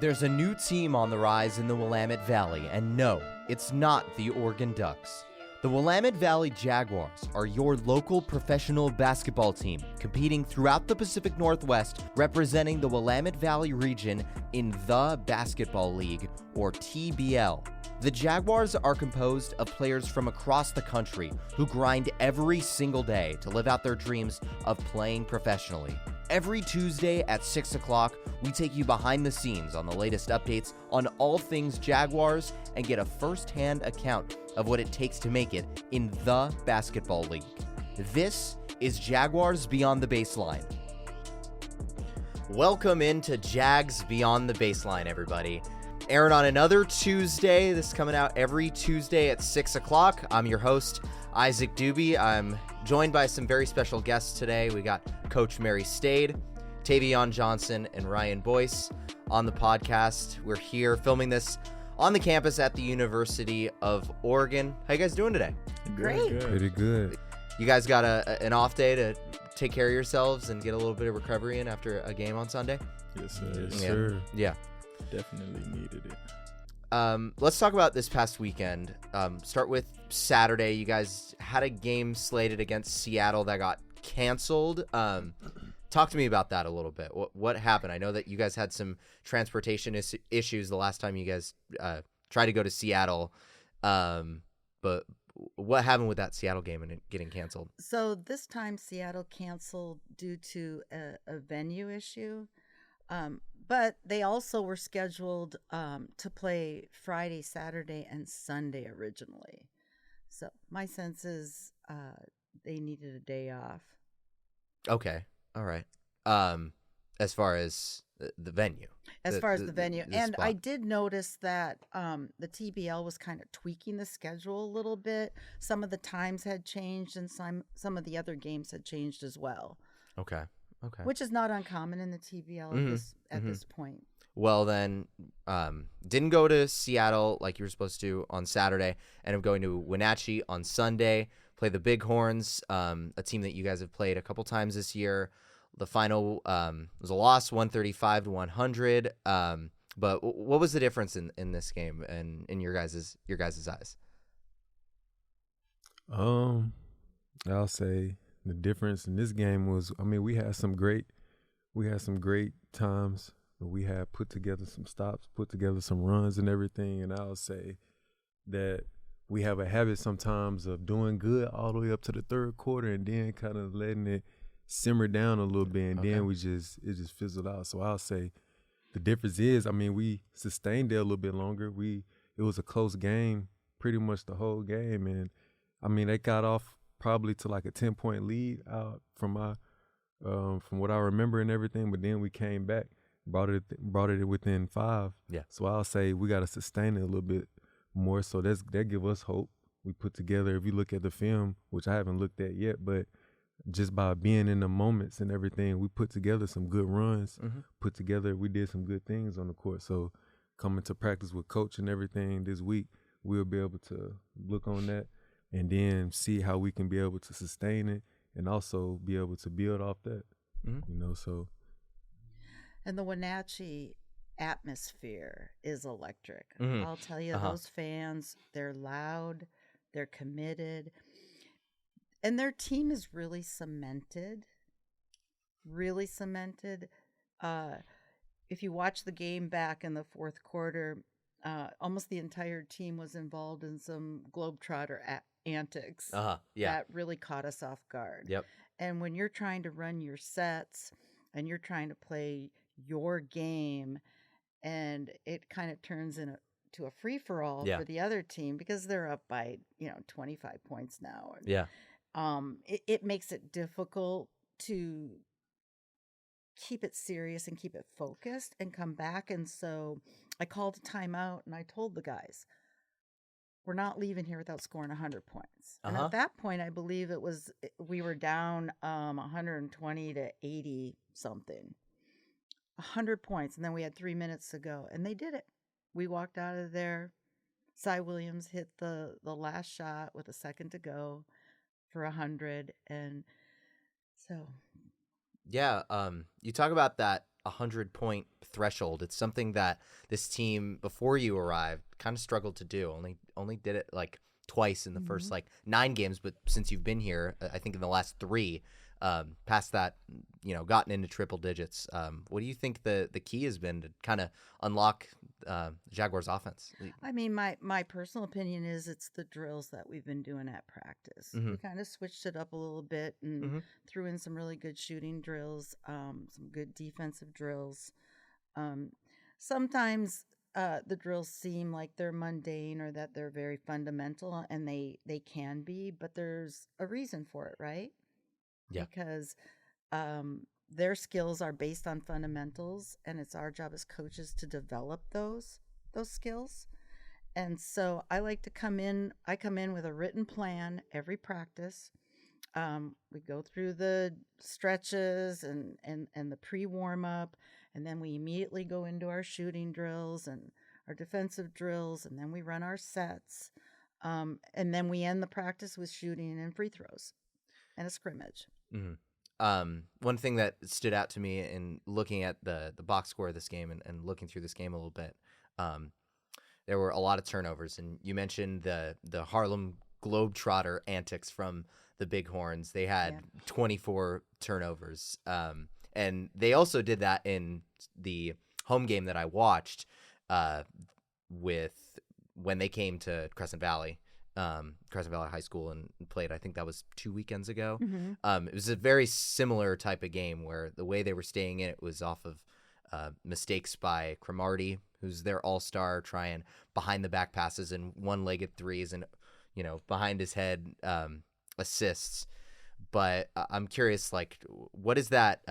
There's a new team on the rise in the Willamette Valley, and no, it's not the Oregon Ducks. The Willamette Valley Jaguars are your local professional basketball team, competing throughout the Pacific Northwest, representing the Willamette Valley region in the Basketball League, or TBL. The Jaguars are composed of players from across the country who grind every single day to live out their dreams of playing professionally. Every Tuesday at 6 o'clock, we take you behind the scenes on the latest updates on all things Jaguars and get a first-hand account of what it takes to make it in the Basketball League. This is Jaguars Beyond the Baseline. Welcome into Jags Beyond the Baseline, everybody. Airing on another Tuesday. This is coming out every Tuesday at 6 o'clock. I'm your host, Isaac Doobie. I'm joined by some very special guests today. We got Coach Mary Stade, Tayvion Johnson, and Ryan Boyce on the podcast. We're here filming this on the campus at the University of Oregon. How you guys doing today? Great. Pretty good. You guys got an off day to take care of yourselves and get a little bit of recovery in after a game on Sunday? Yes, sir. Yes, sir. Yeah. Definitely needed it. Let's talk about this past weekend. Start with Saturday. You guys had a game slated against Seattle that got canceled. Talk to me about that a little bit. What happened? I know that you guys had some transportation issues the last time you guys tried to go to Seattle. But what happened with that Seattle game and it getting canceled? So this time Seattle canceled due to a venue issue. But they also were scheduled to play Friday, Saturday, and Sunday originally. So my sense is they needed a day off. Okay. All right. As far as the venue. As far as the venue. And spot. I did notice that the TBL was kind of tweaking the schedule a little bit. Some of the times had changed and some of the other games had changed as well. Okay. Okay. Which is not uncommon in the TBL at this point. Well, then, didn't go to Seattle like you were supposed to on Saturday, and I'm going to Wenatchee on Sunday, play the Bighorns, a team that you guys have played a couple times this year. The final was a loss, 135-100. But what was the difference in this game and in your guys' eyes? I'll say the difference in this game was, we had some great times. We had put together some stops, put together some runs and everything. And I'll say that we have a habit sometimes of doing good all the way up to the third quarter and then kind of letting it simmer down a little bit. And then it just fizzled out. So I'll say the difference is, we sustained it a little bit longer. It was a close game pretty much the whole game. And they got off probably to like a 10-point lead out from what I remember and everything, but then we came back, brought it within 5. Yeah. So I'll say we got to sustain it a little bit more. So that give us hope. We put together, if you look at the film, which I haven't looked at yet, but just by being in the moments and everything, we put together some good runs. We did some good things on the court. So coming to practice with coach and everything this week, we'll be able to look on that and then see how we can be able to sustain it and also be able to build off that, so. And the Wenatchee atmosphere is electric. Mm-hmm. I'll tell you, those fans, they're loud, they're committed, and their team is really cemented. If you watch the game back in the fourth quarter, almost the entire team was involved in some Globetrotter antics that really caught us off guard. Yep. And when you're trying to run your sets and you're trying to play your game and it kind of turns into a free-for-all for the other team because they're up by 25 points now. Yeah. It makes it difficult to keep it serious and keep it focused and come back. And so I called a timeout and I told the guys, we're not leaving here without scoring 100 points. And at that point, I believe we were down 120 to 80 something, 100 points. And then we had 3 minutes to go and they did it. We walked out of there. Cy Williams hit the last shot with a second to go for 100. And so Yeah, you talk about that 100-point threshold. It's something that this team before you arrived kind of struggled to do. Only did it like twice in the first like 9 games, but since you've been here, I think in the last 3, past that, gotten into triple digits. What do you think the key has been to kind of unlock Jaguars offense? I mean, my personal opinion is it's the drills that we've been doing at practice. We kind of switched it up a little bit and threw in some really good shooting drills, some good defensive drills. Sometimes the drills seem like they're mundane or that they're very fundamental, and they can be, but there's a reason for it, right? Yeah. Because their skills are based on fundamentals, and it's our job as coaches to develop those skills. And so I like to come in with a written plan every practice. We go through the stretches and the pre-warm up, and then we immediately go into our shooting drills and our defensive drills, and then we run our sets. And then we end the practice with shooting and free throws and a scrimmage. One thing that stood out to me in looking at the box score of this game and looking through this game a little bit, there were a lot of turnovers, and you mentioned the Harlem Globetrotter antics from the Bighorns. They had 24 turnovers, and they also did that in the home game that I watched with when they came to Crescent Valley High School and played. I think that was 2 weekends ago. It was a very similar type of game where the way they were staying in it was off of mistakes by Cromartie, who's their all-star, trying behind the back passes and one-legged threes and behind his head assists. But I'm curious, like, what is that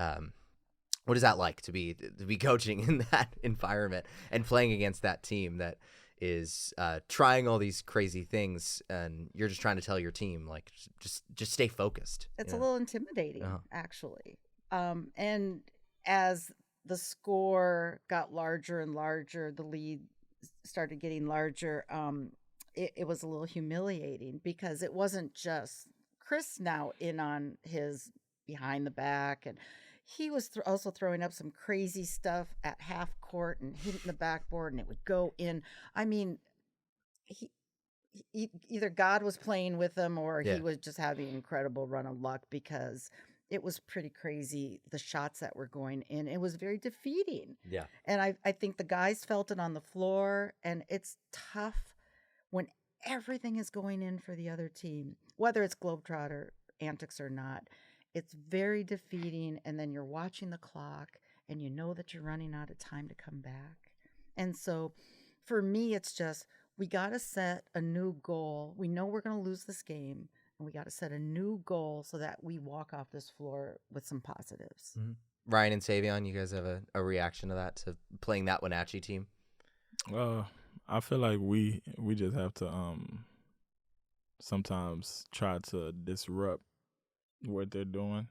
like to be coaching in that environment and playing against that team that is trying all these crazy things, and you're just trying to tell your team, like, just stay focused. It's a little intimidating, actually. And as the score got larger and larger, the lead started getting larger, it was a little humiliating because it wasn't just Chris now in on his behind the back, and he was also throwing up some crazy stuff at half court and hitting the backboard, and it would go in. I mean, he either God was playing with him or he was just having an incredible run of luck, because it was pretty crazy, the shots that were going in. It was very defeating. Yeah. And I think the guys felt it on the floor, and it's tough when everything is going in for the other team, whether it's Globetrotter antics or not. It's very defeating, and then you're watching the clock, and you know that you're running out of time to come back. And so for me, it's just, we got to set a new goal. We know we're going to lose this game, and we got to set a new goal so that we walk off this floor with some positives. Ryan and Tayvion, you guys have a reaction to that, to playing that Wenatchee team? I feel like we just have to sometimes try to disrupt what they're doing,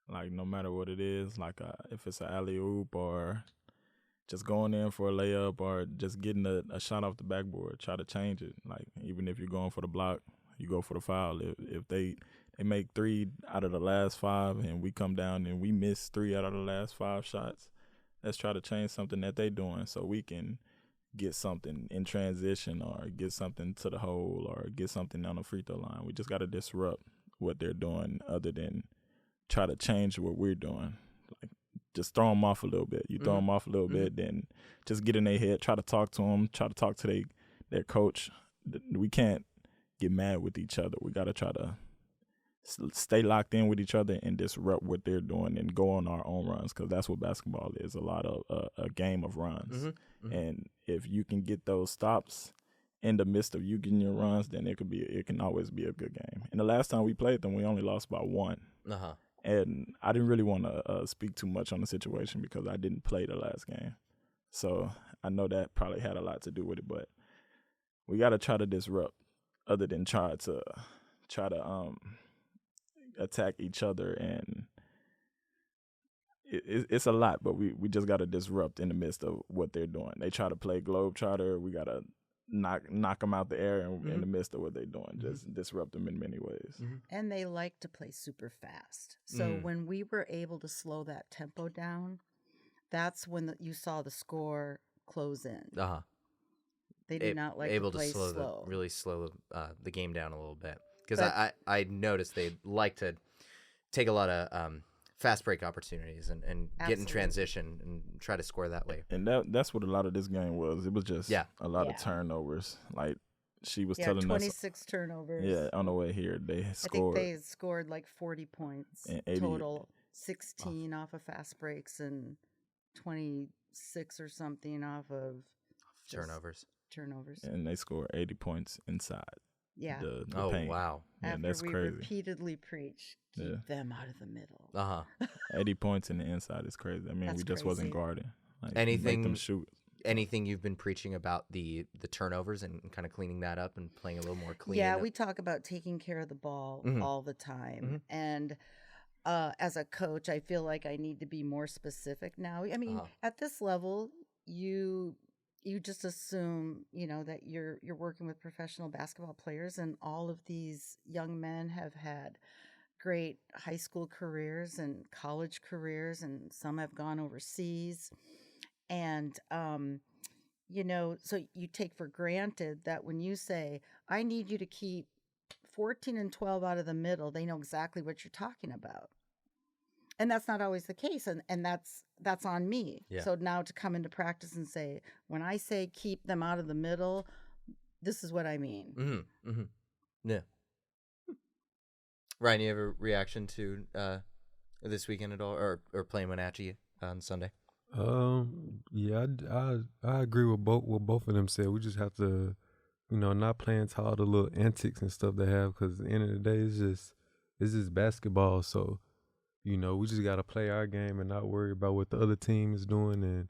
like no matter what it is, like if it's an alley-oop or just going in for a layup or just getting a shot off the backboard, try to change it. Like, even if you're going for the block, you go for the foul. If they make 3 out of the last 5 and we come down and we miss 3 out of the last 5 shots, let's try to change something that they're doing so we can get something in transition or get something to the hole or get something on the free throw line. We just got to disrupt what they're doing other than try to change what we're doing. Like, just throw them off a little bit. You throw them off a little bit, then just get in their head, try to talk to them, try to talk to their coach. We can't get mad with each other. We got to try to stay locked in with each other and disrupt what they're doing and go on our own runs, because that's what basketball is, a lot of a game of runs. And if you can get those stops in the midst of you getting your runs, then it can always be a good game. And the last time we played them, we only lost by 1. And I didn't really want to speak too much on the situation because I didn't play the last game. So I know that probably had a lot to do with it, but we got to try to disrupt other than try to attack each other. And it's a lot, but we just got to disrupt in the midst of what they're doing. They try to play Globetrotter. We got to knock them out the air in the midst of what they're doing, just disrupt them in many ways. And they like to play super fast. So when we were able to slow that tempo down, that's when you saw the score close in. Uh-huh. They do not like able to play to slow. really slow the game down a little bit. Because But- I noticed they like to take a lot of fast break opportunities and get in Absolutely. transition and try to score that way. And that's what a lot of this game was. It was just a lot of Yeah. turnovers. Like she was Yeah, telling 26 turnovers. us, on the way here, they I scored. think they scored like 40 points And 80 total, 16 off of fast breaks and 26 or something off of just Turnovers. and they scored 80 points inside Yeah. the Oh, paint. wow. Yeah, After that's we crazy. repeatedly preach, keep Yeah. them out of the middle. Uh-huh. 80 points in the inside is crazy. I mean, That's we just wasn't crazy. guarding. Like, Anything- make them shoot. Anything you've been preaching about the turnovers and kind of cleaning that up and playing a little more clean? Yeah, we talk about taking care of the ball Mhm. all the time. Mhm. And as a coach, I feel like I need to be more specific now. I mean, Uh-huh. at this level, you just assume, that you're working with professional basketball players, and all of these young men have had great high school careers and college careers, and some have gone overseas. And so you take for granted that when you say, I need you to keep 14 and 12 out of the middle, they know exactly what you're talking about. And that's not always the case. And that's on me. Yeah. So now to come into practice and say, when I say keep them out of the middle, this is what I mean. Mm-hmm. Mm-hmm. Yeah. Ryan, you have a reaction to this weekend at all, or playing Wenatchee on Sunday? Yeah, I agree with both of them said. We just have to, not play into all the little antics and stuff they have, because at the end of the day, it's just basketball. So, we just got to play our game and not worry about what the other team is doing, and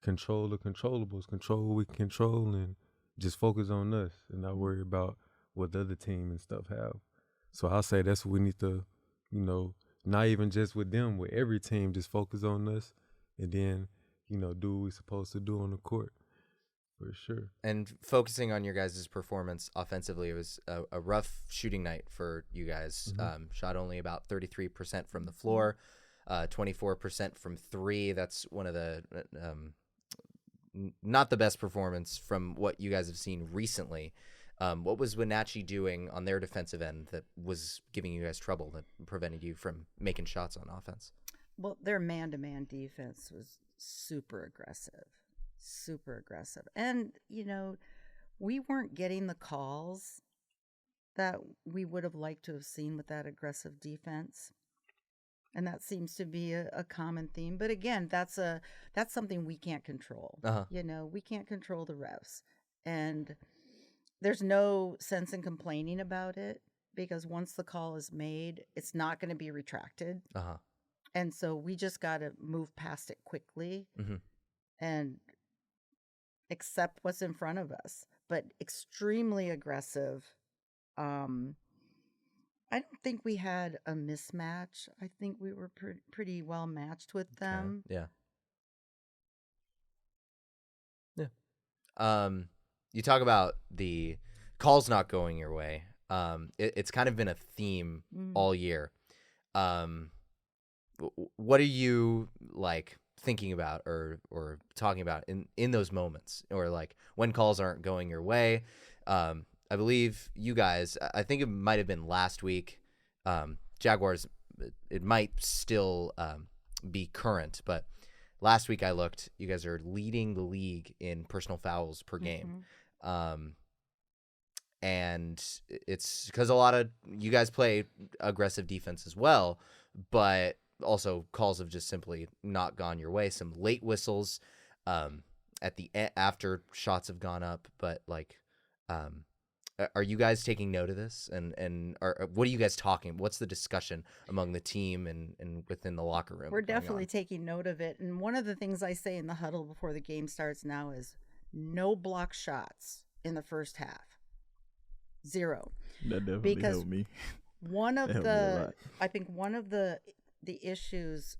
control the controllables, control what we can control, and just focus on us and not worry about what the other team and stuff have. So I'll say that's what we need to, not even just with them, with every team, just focus on us, and then, do what we're supposed to do on the court, for sure. And focusing on your guys' performance offensively, it was a rough shooting night for you guys. Mm-hmm. Shot only about 33% from the floor, 24% from three. That's one of the not the best performance from what you guys have seen recently. What was Wenatchee doing on their defensive end that was giving you guys trouble, that prevented you from making shots on offense? Well, their man-to-man defense was super aggressive. And, we weren't getting the calls that we would have liked to have seen with that aggressive defense. And that seems to be a common theme. But again, that's something we can't control. Uh-huh. We can't control the refs. And there's no sense in complaining about it, because once the call is made, it's not going to be retracted. Uh-huh. And so we just got to move past it quickly Mhm. and accept what's in front of us. But extremely aggressive. I don't think we had a mismatch. I think we were pretty well matched with them. Yeah. You talk about the calls not going your way. It's kind of been a theme all year. What are you thinking about or talking about in those moments, or when calls aren't going your way? I believe you guys, I think it might have been last week, Jaguars, it might still be current, but last week I looked, you guys are leading the league in personal fouls per game. And it's because a lot of you guys play aggressive defense as well, but also calls have just simply not gone your way. Some late whistles at the after shots have gone up, but are you guys taking note of this? And what are you guys talking? What's the discussion among the team and within the locker room? We're definitely taking note of it. And one of the things I say in the huddle before the game starts now is no block shots in the first half. 0. That definitely helped me. One of That helped me a lot. I think one of the issues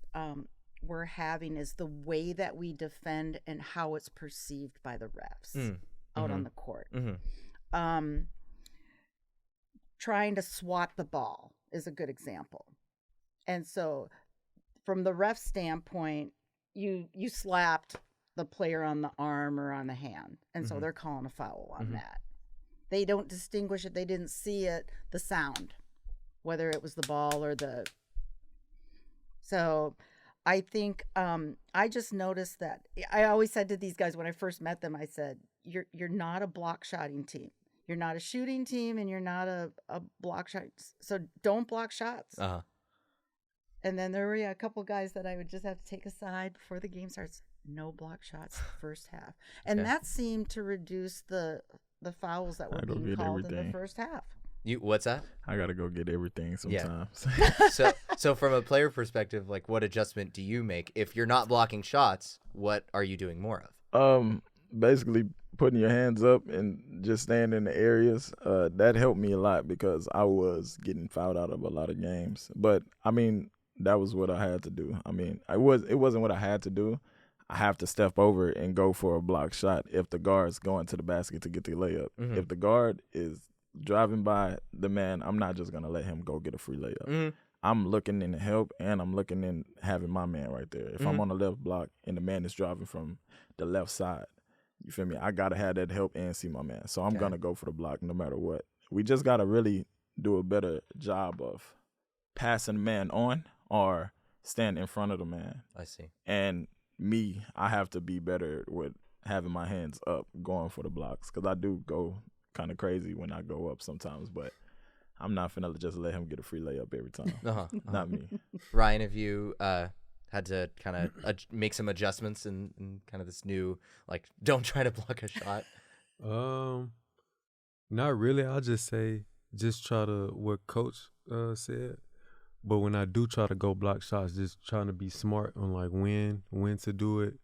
we're having is the way that we defend and how it's perceived by the refs out on the court. Trying to swat the ball is a good example. And so from the ref standpoint, you slapped the player on the arm or on the hand, and so Mhm. they're calling a foul on Mhm. that. They don't distinguish it. They didn't see it, the sound, whether it was the ball or the. So I think I just noticed that. I always said to these guys when I first met them, I said, you're not a block shotting team. You're not a shooting team, and you're not a block shot. So don't block shots. Uh-huh. And then there were a couple guys that I would just have to take aside before the game starts. No block shots the first half. And Okay. that seemed to reduce the fouls that were I go being get called in everything. the first half. What's that? I gotta go get everything Yeah. sometimes. So from a player perspective, like what adjustment do you make if you're not blocking shots? What are you doing more of? Basically putting your hands up and just staying in the areas. That helped me a lot because I was getting fouled out of a lot of games. But I mean, that was what I had to do. I mean, it wasn't what I had to do. I have to step over and go for a block shot if the guard's going to the basket to get the layup. Mhm. If the guard is driving by the man, I'm not just gonna let him go get a free layup. Mhm. I'm looking in the help, and I'm looking in having my man right there. If I'm Mhm. on the left block and the man is driving from the left side, you feel me? I gotta have that help and see my man. So I'm Okay. gonna go for the block no matter what. We just gotta really do a better job of passing the man on or stand in front of the man. I see. And me, I have to be better with having my hands up, going for the blocks, because I do go kind of crazy when I go up sometimes, but I'm not finna just let him get a free layup every time. Uh-huh. Not me. Ryan, have you had to kind of make some adjustments in kind of this new, like, don't try to block a shot? Not really. I'll just say, just try to what Coach said. But when I do try to go block shots, just trying to be smart on like when to do it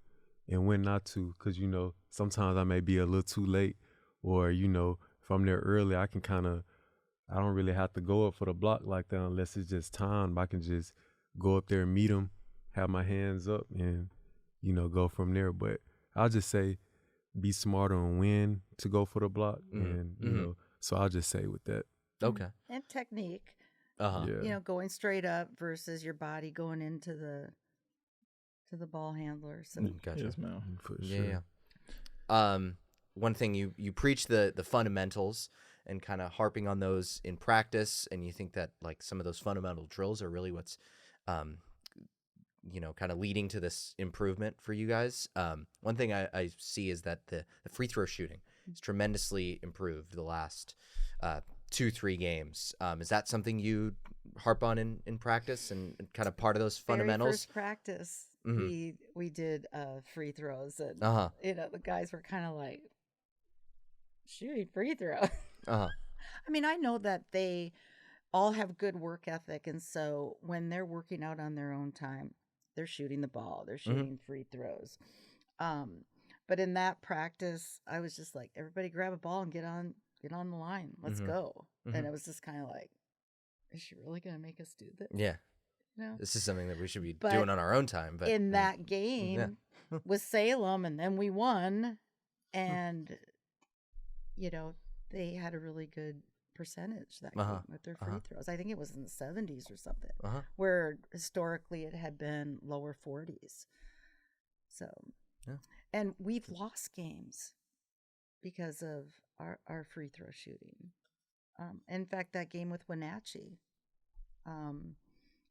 and when not to. Because, you know, sometimes I may be a little too late, or, you know, if I'm there early, I don't really have to go up for the block like that unless it's just time. I can just go up there and meet them, have my hands up, and, you know, go from there. But I'll just say be smarter on when to go for the block. Mhm. And, you Mhm. know, so I'll just say with that. Okay. And technique. Uh-huh. Yeah. You know, going straight up versus your body going into the ball handler. So Gotcha. Yes, ma'am. For Yeah, sure. yeah. One thing you preach the fundamentals and kind of harping on those in practice, and you think that like some of those fundamental drills are really what's, kind of leading to this improvement for you guys. One thing I see is that the free throw shooting is tremendously improved the last 2-3 games. Is that something you harp on in practice and kind of part of those very fundamentals? first practice, Mhm. we did free throws, and Uh-huh. you know the guys were kind of like shooting free throws. Uh-huh. I mean, I know that they all have good work ethic, and so when they're working out on their own time, they're shooting the ball, they're shooting free throws. But in that practice, I was just like, everybody grab a ball and get on the line. Let's Mhm. go. Mhm. And it was just kind of like, is she really going to make us do this? Yeah. You know? This is something that we should be But doing on our own time. But in that game with Salem, and then we won, and you know they had a really good percentage that game with their free throws. I think it was in the 70s or something, where historically it had been lower 40s. So, and we've lost games because of our free throw shooting. In fact, that game with Wenatchee,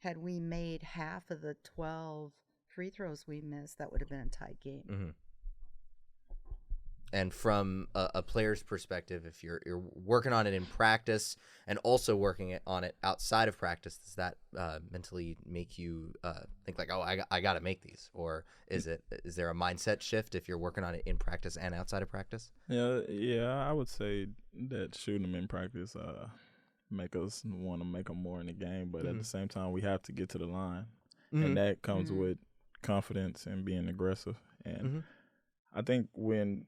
had we made half of the 12 free throws we missed, that would have been a tied game. Mm-hmm. And from a player's perspective, if you're working on it in practice and also working on it outside of practice, does that mentally make you think like, oh, I got to make these? Or is there a mindset shift if you're working on it in practice and outside of practice? Yeah, I would say that shooting them in practice make us want to make them more in the game. But at the same time, we have to get to the line. And that comes with confidence and being aggressive. And I think when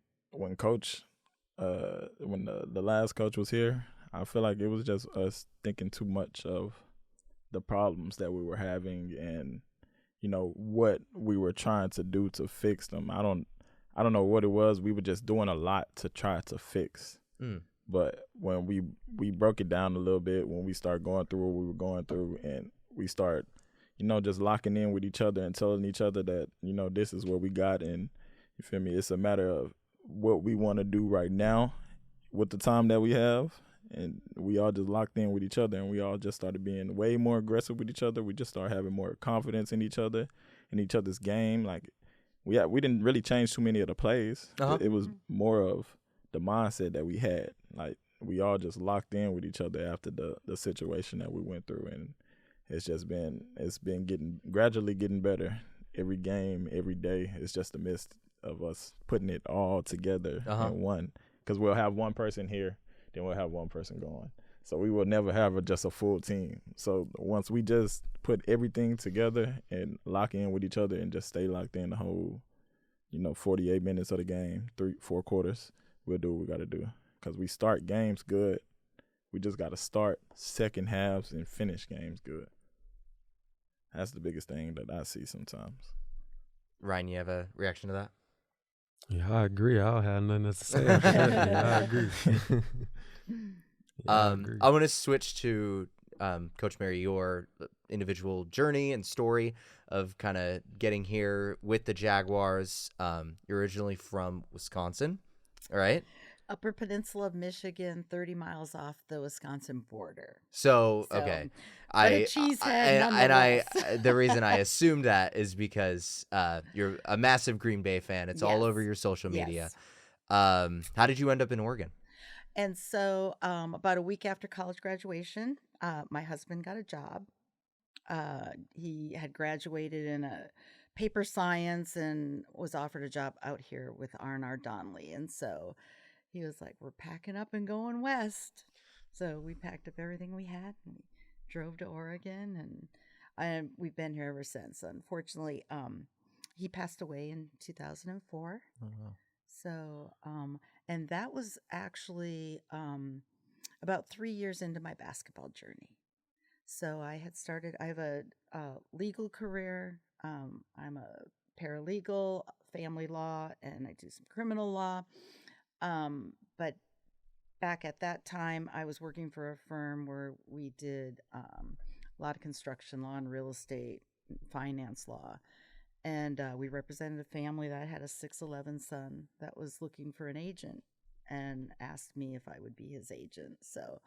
coach, when the last coach was here, I feel like it was just us thinking too much of the problems that we were having and, you know, what we were trying to do to fix them. I don't know what it was. We were just doing a lot to try to fix. But when we broke it down a little bit, when we started going through what we were going through and we start, just locking in with each other and telling each other that, this is what we got. And you feel me? It's a matter of what we want to do right now with the time that we have. And we all just locked in with each other, and we all just started being way more aggressive with each other. We just started having more confidence in each other, in each other's game. Like, we didn't really change too many of the plays. Uh-huh. It was more of the mindset that we had. Like, we all just locked in with each other after the situation that we went through, and it's been gradually getting better every game, every day. It's just a midst of us putting it all together in one, because we'll have one person here, then we'll have one person going. So we will never have just a full team. So once we just put everything together and lock in with each other and just stay locked in the whole, 48 minutes of the game, 3-4 quarters, we'll do what we got to do. Because we start games good. We just got to start second halves and finish games good. That's the biggest thing that I see sometimes. Ryan, you have a reaction to that? Yeah, I agree. I don't have nothing else to say. I agree. I want to switch to Coach Mary, your individual journey and story of kind of getting here with the Jaguars. You're originally from Wisconsin, all right? Upper Peninsula of Michigan, 30 miles off the Wisconsin border. So okay, but a cheesehead nonetheless. The reason I assumed that is because you're a massive Green Bay fan. It's all Yes. over your social media. Yes. How did you end up in Oregon? And so about a week after college graduation, my husband got a job. He had graduated in a paper science and was offered a job out here with R&R Donnelly. And so he was like, we're packing up and going west. So we packed up everything we had and we drove to Oregon, and we've been here ever since. Unfortunately, he passed away in 2004. So, and that was actually about 3 years into my basketball journey. So I have a legal career. I'm a paralegal, family law, and I do some criminal law. But back at that time, I was working for a firm where we did a lot of construction law and real estate, finance law. And we represented a family that had a 6'11" son that was looking for an agent and asked me if I would be his agent. So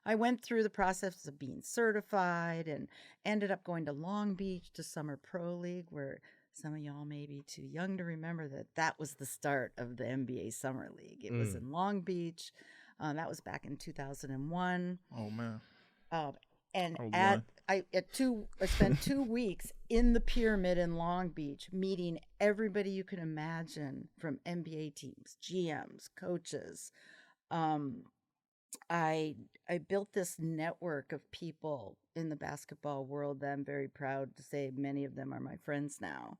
I went through the process of being certified and ended up going to Long Beach to Summer Pro League, where some of y'all may be too young to remember that was the start of the NBA Summer League. It was in Long Beach. That was back in 2001. Oh, man. I spent 2 weeks in the Pyramid in Long Beach, meeting everybody you can imagine from NBA teams, GMs, coaches. I built this network of people in the basketball world that I'm very proud to say many of them are my friends now.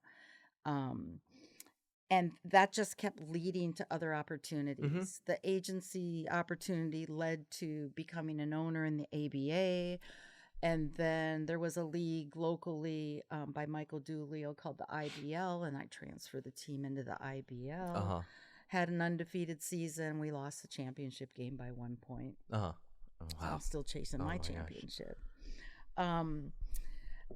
And that just kept leading to other opportunities. Mm-hmm. The agency opportunity led to becoming an owner in the ABA. And then there was a league locally by Michael Doolio called the IBL, and I transferred the team into the IBL. Had an undefeated season. We lost the championship game by 1 point. Oh, wow. So I'm still chasing my championship.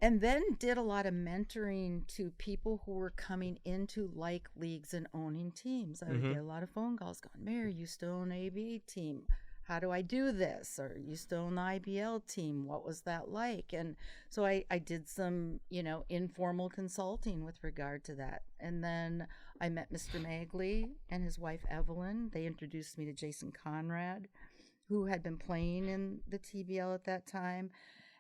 And then did a lot of mentoring to people who were coming into like leagues and owning teams. I would get a lot of phone calls going, Mary, you used to own an ABA team. How do I do this? Or used to own the IBL team. What was that like? And so I did some, informal consulting with regard to that. And then I met Mr. Magley and his wife, Evelyn. They introduced me to Jason Conrad, who had been playing in the TBL at that time.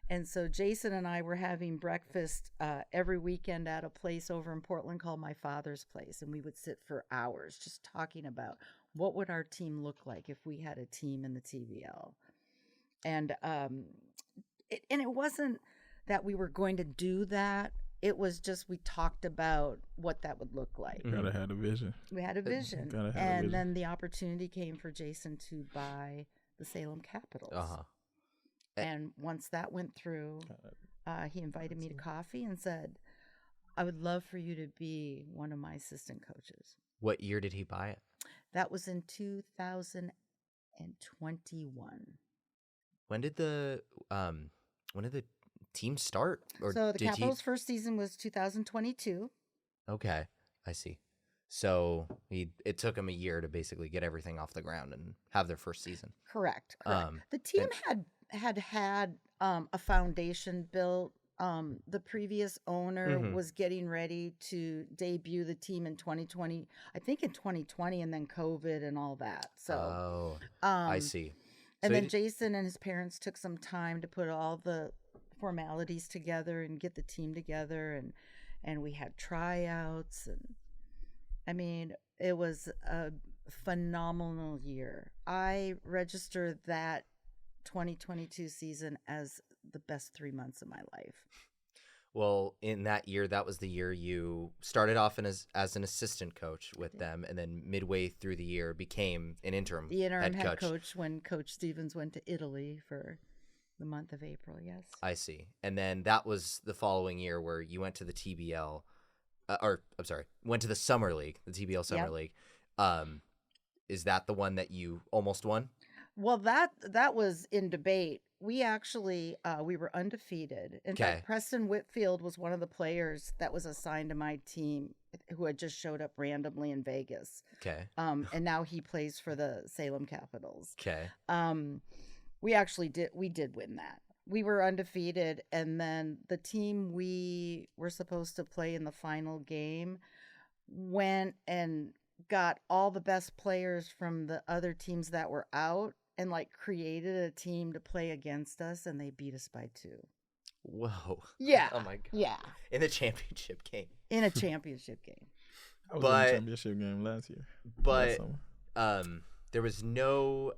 And so Jason and I were having breakfast every weekend at a place over in Portland called My Father's Place. And we would sit for hours just talking about what would our team look like if we had a team in the TBL. And it wasn't that we were going to do that. It was just we talked about what that would look like. Gotta have a vision. We had a vision. And then the opportunity came for Jason to buy the Salem Capitals. And once that went through, he invited me to coffee and said, I would love for you to be one of my assistant coaches. What year did he buy it? That was in 2021. When did the team start? Or So the did Capitals' first season was 2022. Okay, I see. So it took him a year to basically get everything off the ground and have their first season. Correct. Um, The team and- had a foundation built. The previous owner Mhm. was getting ready to debut the team in 2020. I think in 2020, and then COVID and all that. So, I um, see. and So then it- Jason and his parents took some time to put all the formalities together and get the team together, and we had tryouts, and I mean, it was a phenomenal year. I registered that 2022 season as the best 3 months of my life. Well, in that year, that was the year you started off as an assistant coach with them, and then midway through the year became an interim The interim head head coach. coach when Coach Stevens went to Italy for the month of April, yes. I see. And then that was the following year where you went to the TBL, went to the Summer League, the TBL Summer Yep. League. Is that the one that you almost won? Well, that was in debate. We actually we were undefeated. In Okay. fact, Preston Whitfield was one of the players that was assigned to my team who had just showed up randomly in Vegas. Okay. And now he plays for the Salem Capitals. Okay. We actually did win that. We were undefeated, and then the team we were supposed to play in the final game went and got all the best players from the other teams that were out and like created a team to play against us, and they beat us by 2. Whoa. Yeah. Oh my God. Yeah. In the championship game. In a championship game. I was in But- the championship game last year. But last summer. there was no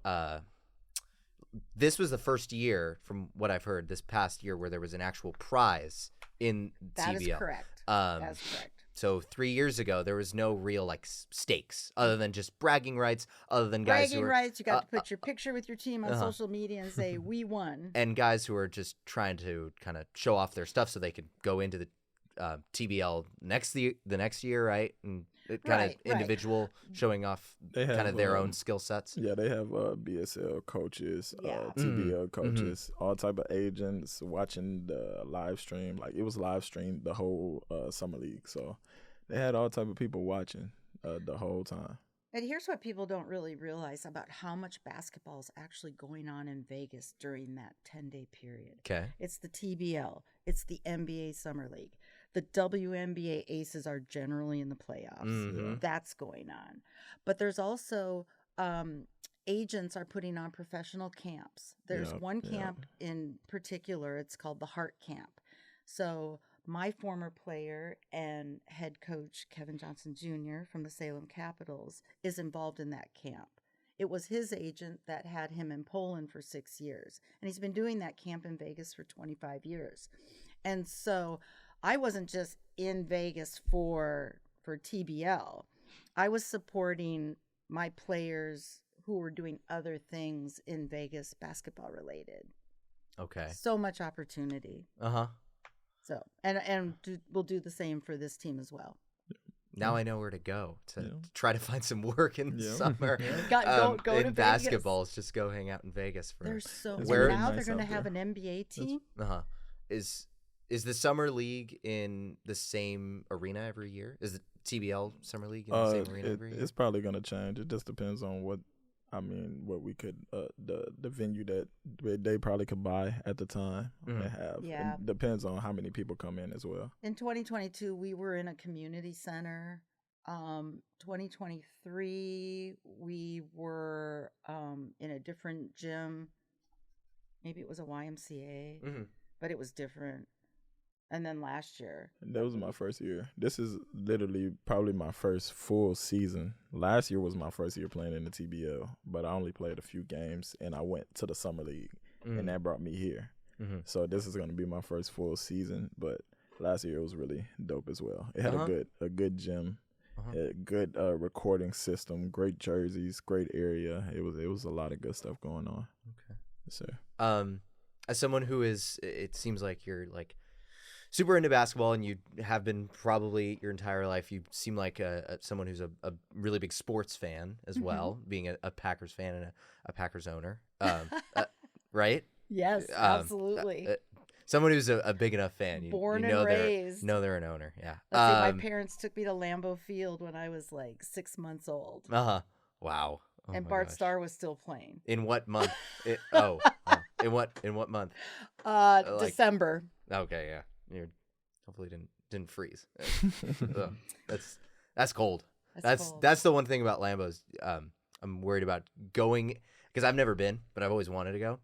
this was the first year, from what I've heard, this past year where there was an actual prize in That TBL. is correct. Um, That's correct. So 3 years ago, there was no real like stakes other than just bragging rights, other than guys Bragging who were rights, you got to put your picture with your team on uh-huh. social media and say, we won. and guys who are just trying to kind of show off their stuff so they could go into the TBL the next year, right? And kind of Right. individual showing off They have, kind of their own skill sets. Yeah, they have BSL coaches, Yeah. TBL coaches, all type of agents watching the live stream. Like it was live streamed the whole summer league, so they had all type of people watching the whole time. And here's what people don't really realize about how much basketball is actually going on in Vegas during that 10-day period. Okay. It's the TBL. It's the NBA Summer League. The WNBA Aces are generally in the playoffs. Mhm. That's going on. But there's also agents are putting on professional camps. There's one camp in particular. It's called the Heart Camp. So my former player and head coach, Kevin Johnson Jr. from the Salem Capitals, is involved in that camp. It was his agent that had him in Poland for 6 years. And he's been doing that camp in Vegas for 25 years. And so I wasn't just in Vegas for TBL. I was supporting my players who were doing other things in Vegas basketball related. Okay. So much opportunity. Uh-huh. So, we'll do the same for this team as well. Now I know where to go to Yeah. try to find some work in the Yeah. summer. Go to in Vegas. basketball, just go hang out in Vegas for. There's so It's Where- now really they're nice going to out have there. an NBA team. Uh-huh. Is the summer league in the same arena every year? Is the TBL summer league in the same arena every year? It's probably gonna change. It just depends on what we could the venue that they probably could buy at the time Mhm. and have. Yeah. It depends on how many people come in as well. In 2022, we were in a community center. 2023, we were in a different gym. Maybe it was a YMCA, Mhm. but it was different. And then last year, And that was my first year. This is literally probably my first full season. Last year was my first year playing in the TBL, but I only played a few games and I went to the summer league, Mm. and that brought me here. Mhm. So this is going to be my first full season, but last year it was really dope as well. It had Uh-huh. a good gym, Uh-huh. a good recording system, great jerseys, great area. It was a lot of good stuff going on. Okay. Yes, sir. As someone who is, it seems like you're like super into basketball, and you have been probably your entire life. You seem like someone who's a really big sports fan as Mhm. well, being a Packers fan and a Packers owner, right? yes, absolutely. Someone who's a big enough fan. You Born and know raised. they're an owner. Yeah. Let's see, my parents took me to Lambeau Field when I was like 6 months old. Uh-huh. Wow. Oh And my Bart gosh. Starr was still playing. In what month? Oh. In what month? Like- December. Okay, yeah. You hopefully didn't freeze. Ugh, that's cold. Cold. That's the one thing about Lambeau's. I'm worried about going because I've never been, but I've always wanted to go.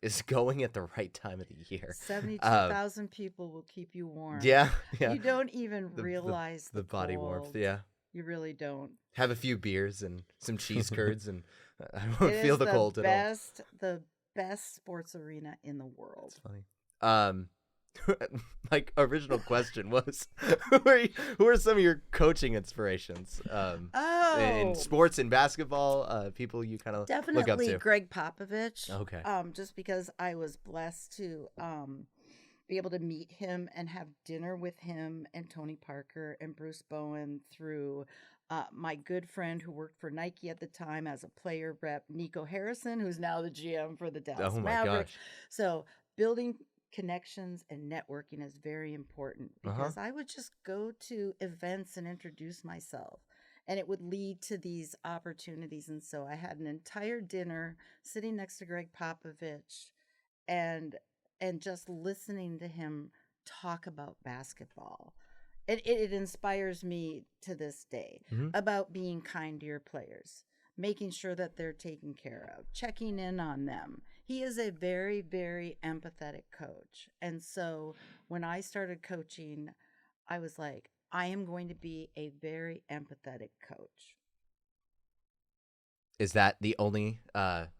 Is going at the right time of the year. 72,000 people will keep you warm. Yeah. You don't even realize the body warmth. cold. Yeah. You really don't. Have a few beers and some cheese curds, and I won't feel the cold at all. The best sports arena in the world. That's funny. Like original question was, who are some of your coaching inspirations? In sports and basketball, people you kind of look up to. Greg Popovich. Okay. Just because I was blessed to be able to meet him and have dinner with him and Tony Parker and Bruce Bowen through my good friend who worked for Nike at the time as a player rep, Nico Harrison, who's now the GM for the Dallas Mavericks. Gosh. So building connections and networking is very important because I would just go to events and introduce myself and it would lead to these opportunities. And so I had an entire dinner sitting next to Greg Popovich and just listening to him talk about basketball. It inspires me to this day about being kind to your players, making sure that they're taken care of, checking in on them. He is a very, very empathetic coach. And so when I started coaching, I was like, I am going to be a very empathetic coach. Is that the only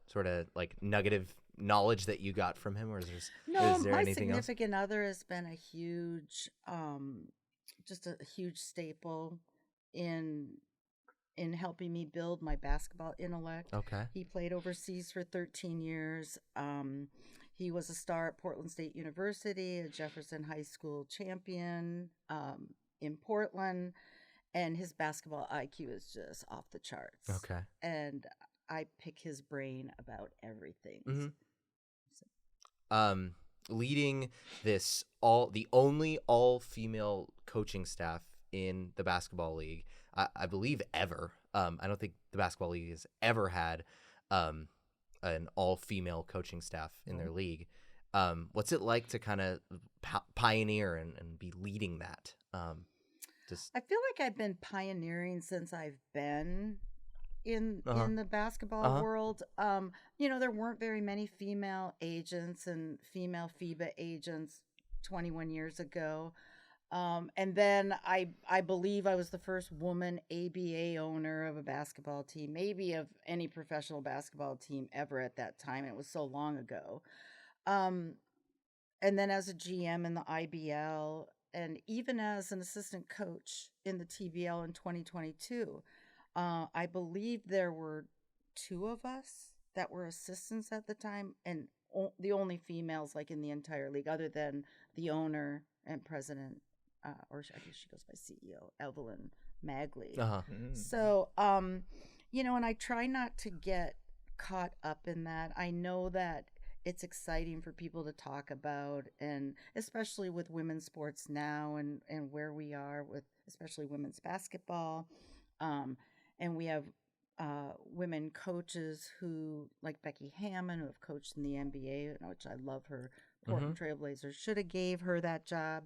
sort of like nugget of knowledge that you got from him, or is there my anything else? significant other has been a huge, just a huge staple in helping me build my basketball intellect. Okay. He played overseas for 13 years. He was a star at Portland State University, a Jefferson High School champion in Portland, and his basketball IQ is just off the charts. Okay. And I pick his brain about everything. Mm-hmm. Leading the only all-female coaching staff in the basketball league, I believe ever. I don't think the basketball league has ever had an all-female coaching staff in their league. What's it like to kind of pioneer and be leading that? I feel like I've been pioneering since I've been in the basketball world. There weren't very many female agents and female FIBA agents 21 years ago. And then I believe I was the first woman ABA owner of a basketball team, maybe of any professional basketball team ever at that time. It was so long ago. And then as a GM in the IBL, and even as an assistant coach in the TBL in 2022, I believe there were 2 of us that were assistants at the time, and the only females like in the entire league, other than the owner and president, or I guess she goes by CEO, Evelyn Magley. So, and I try not to get caught up in that. I know that it's exciting for people to talk about, and especially with women's sports now and where we are with especially women's basketball. And we have women coaches who, like Becky Hammond, who have coached in the NBA, which I love her. Portland Trailblazers should have gave her that job.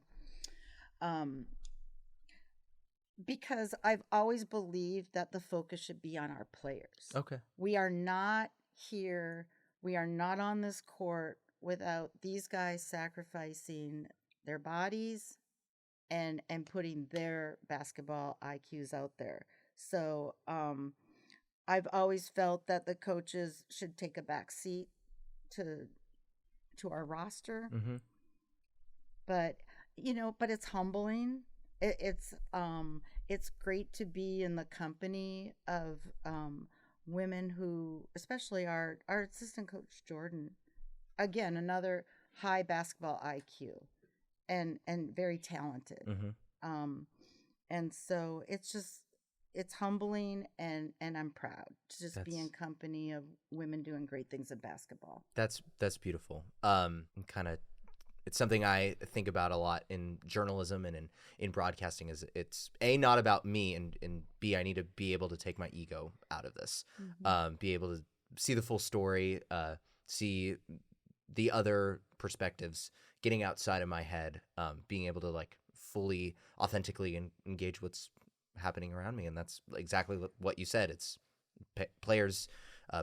Because I've always believed that the focus should be on our players. Okay. We are not here. We are not on this court without these guys sacrificing their bodies and putting their basketball IQs out there. So I've always felt that the coaches should take a back seat to our roster. But it's humbling. It's great to be in the company of women who, especially our assistant coach Jordan, again, another high basketball IQ and very talented. And so it's humbling, and I'm proud to just be in company of women doing great things in basketball. That's beautiful. Kind of it's something I think about a lot in journalism and in broadcasting. Is it's A, not about me, and B, I need to be able to take my ego out of this, be able to see the full story, see the other perspectives, getting outside of my head, being able to like fully, authentically engage what's happening around me. And that's exactly what you said. It's players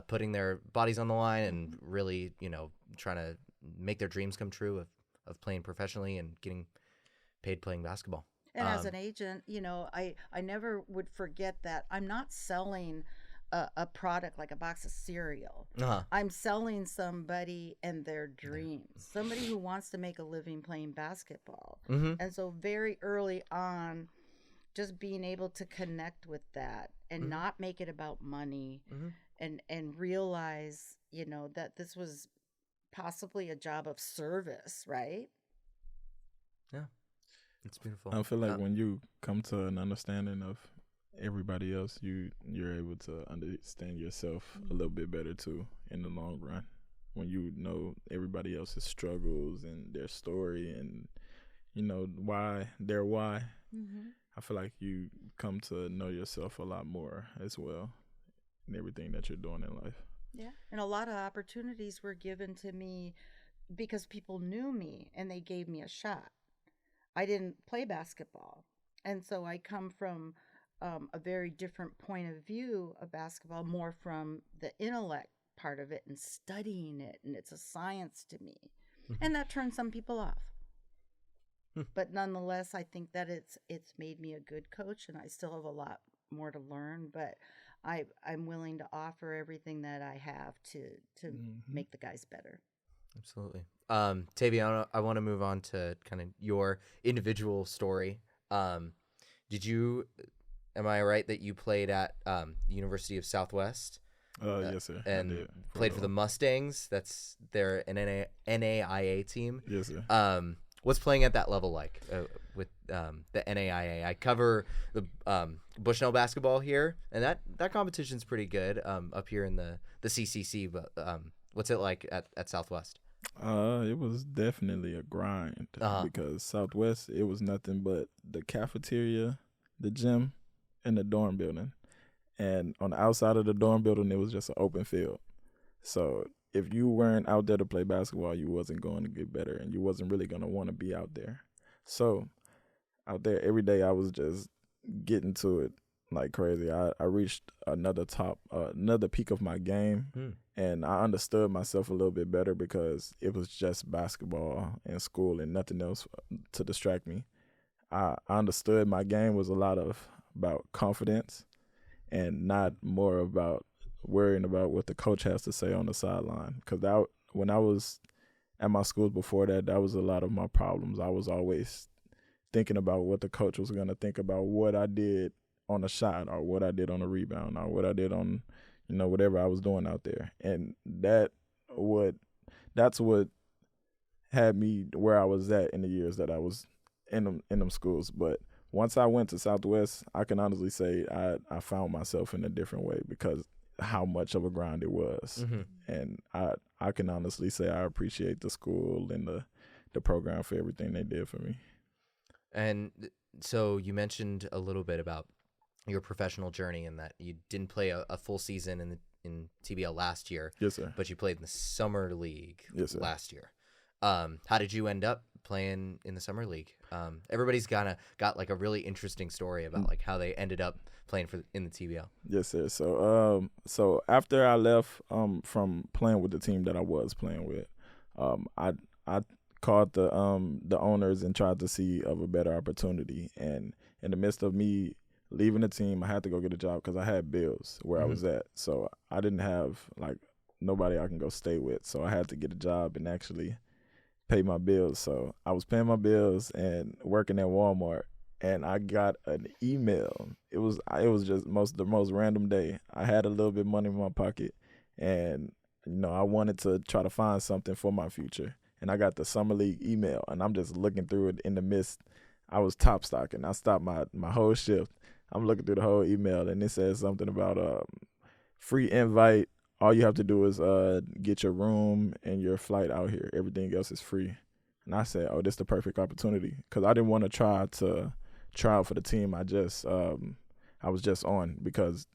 putting their bodies on the line and really, trying to make their dreams come true of playing professionally and getting paid playing basketball. And as an agent, I never would forget that I'm not selling a product like a box of cereal. I'm selling somebody and their dreams, somebody who wants to make a living playing basketball. And so very early on, just being able to connect with that and not make it about money and realize, that this was possibly a job of service, right? Yeah, it's beautiful. I feel like when you come to an understanding of everybody else, you're able to understand yourself a little bit better too in the long run. When you know everybody else's struggles and their story and why. I feel like you come to know yourself a lot more as well in everything that you're doing in life. Yeah. And a lot of opportunities were given to me because people knew me and they gave me a shot. I didn't play basketball. And so I come from a very different point of view of basketball, more from the intellect part of it and studying it. And it's a science to me. And that turns some people off. But nonetheless, I think that it's made me a good coach, and I still have a lot more to learn. But I'm willing to offer everything that I have to make the guys better. Absolutely. Tayvion, I want to move on to kind of your individual story. Am I right that you played at University of Southwest? Yes, sir. And played for the Mustangs. That's their NAIA team. Yes, sir. What's playing at that level like with the NAIA? I cover the Bushnell basketball here, and that competition's pretty good up here in the CCC. But what's it like at Southwest? It was definitely a grind because Southwest, it was nothing but the cafeteria, the gym, and the dorm building. And on the outside of the dorm building, it was just an open field. So if you weren't out there to play basketball, you wasn't going to get better, and you wasn't really going to want to be out there. So out there every day, I was just getting to it like crazy. I reached another peak of my game, and I understood myself a little bit better because it was just basketball and school and nothing else to distract me. I understood my game was a lot about confidence and not more about worrying about what the coach has to say on the sideline. Because when I was at my schools before that was a lot of my problems. I was always thinking about what the coach was going to think about what I did on a shot or what I did on a rebound or what I did on, whatever I was doing out there. And that's what had me where I was at in the years that I was in them schools. But once I went to Southwest, I can honestly say I found myself in a different way because how much of a grind it was. And I can honestly say I appreciate the school and the program for everything they did for me. And so you mentioned a little bit about your professional journey and that you didn't play a full season in TBL last year. Yes, sir. But you played in the summer league last year. How did you end up playing in the summer league? Everybody's got like a really interesting story about like how they ended up playing in the TBL. Yes, sir. So after I left from playing with the team that I was playing with, I called the owners and tried to see of a better opportunity. And in the midst of me leaving the team, I had to go get a job because I had bills where I was at. So I didn't have like nobody I can go stay with. So I had to get a job and actually pay my bills. So I was paying my bills and working at Walmart, and I got an email. It was just the most random day. I had a little bit of money in my pocket, and I wanted to try to find something for my future. And I got the summer league email, and I'm just looking through it in the midst. I was top stocking. I stopped my whole shift. I'm looking through the whole email, and it says something about free invite. All you have to do is get your room and your flight out here. Everything else is free. And I said, oh, this is the perfect opportunity, because I didn't want to try out for the team. I was just on because